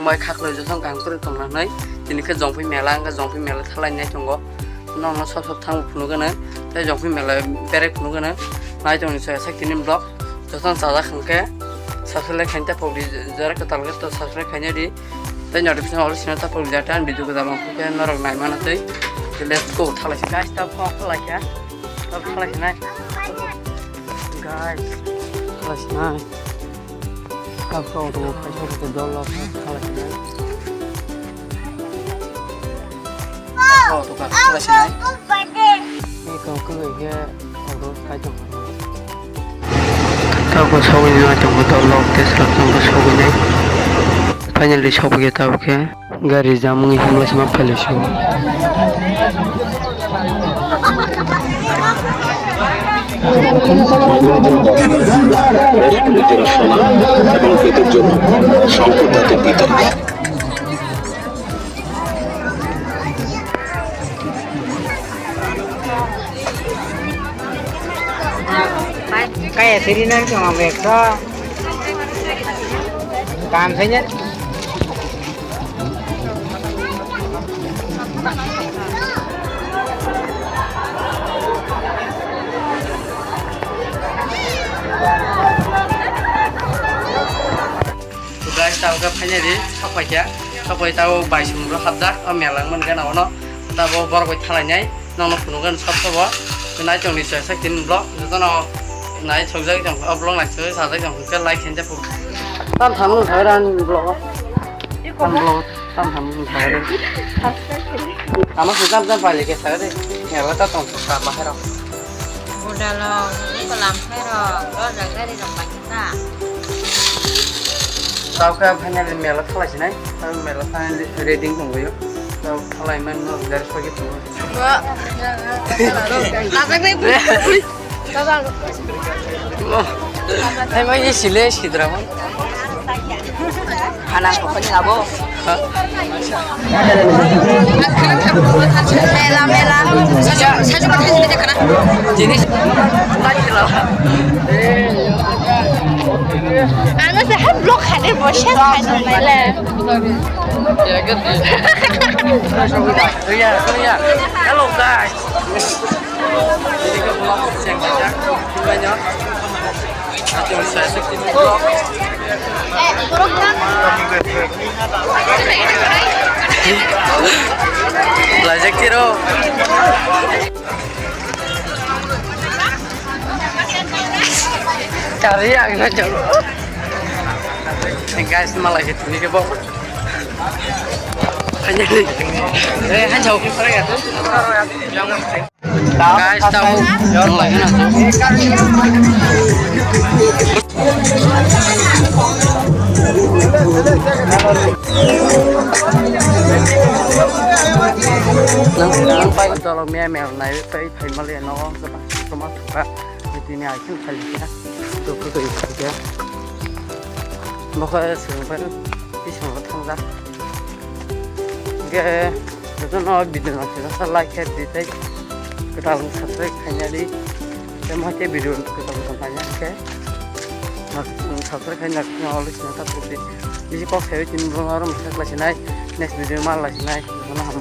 mai khak lo jong gang pur tong na nai tini ke jongpui mela thalai nai tongo no sob thang phunu gana te jongpui mela bere phunu gana nai tong ni sa tini blog jong sa khangke subscribe khain ta podi jara ka talga to subscribe khain di te notification all sina ta podi jata video ka damang ke norok nai mana tei let's go thalai guys ta phone thalai ya ta thalai nai guys thalai nai kau tu pasal tu dollar kalau sini. Kau tu kan kalau sini. Ni kau kerja urus kaji. Kau kau soal ini macam dollar terserah kau soal ini. Finally soal kita oke. Gari jamu ini semua semua pelusio. Kayak sini nanti cuma mereka काम saja. Guys, tahu ke hanya di apa tahu bayi semua habdak, melang mungkin awalnya tahu baru kita thalanya, nong penuhkan sab kenai jong di saya tin blog, itu no naik coba jong blog naik coba saja jong ke like saja pun. Tam tamu thailand blog, tam tamu thailand. Kamu sudah balik ke saya deh, ya kita tong sama hero. Udah loh, ini kolam hero, lo jaga di tempat kita. Tahu ke hanya di melat salah sih nih, tahu melat hanya reading tunggu yuk. Tahu kalau iman dari pagi tunggu. Emang ini siles drama. Anak pokoknya nggak boh. Mela. Saya cuma kasih dia kena. Jenis lagi lah. أنا بحب لوك حد بوشات حد ملا. Ya gitu. Ya. Hello guys. Ini ke vlog yang banyak. Nanti saya sekitin vlog. Belajar kiro. Cari yang aja. Guys, malah gitu nih ke bawah. Hanya di. Hanya jauh ke sana ya tuh. Guys, tahu yang lain nanti. Nampak kalau mel naikไปมาเรียนน้องสมัครถูกป่ะทีนี้ขึ้นใครเนี่ยตัวก็ตัวอีกใครเนี่ยไม่ค่อยเสียงไปที่ฉันก็ทำได้แกแล้วน้องบิดน้องจะสไลด์แค่ดีใจก็ทำสักสักขยันดีแต่มาเจ็บบิดก็ทำขยันแค่มาสักสักขยันน้องเลยนะถ้าพูดดีที่ก็เสียจริงๆเราไม่ใช่ละใช่ไหม next video มาละใช่ไหมน้อง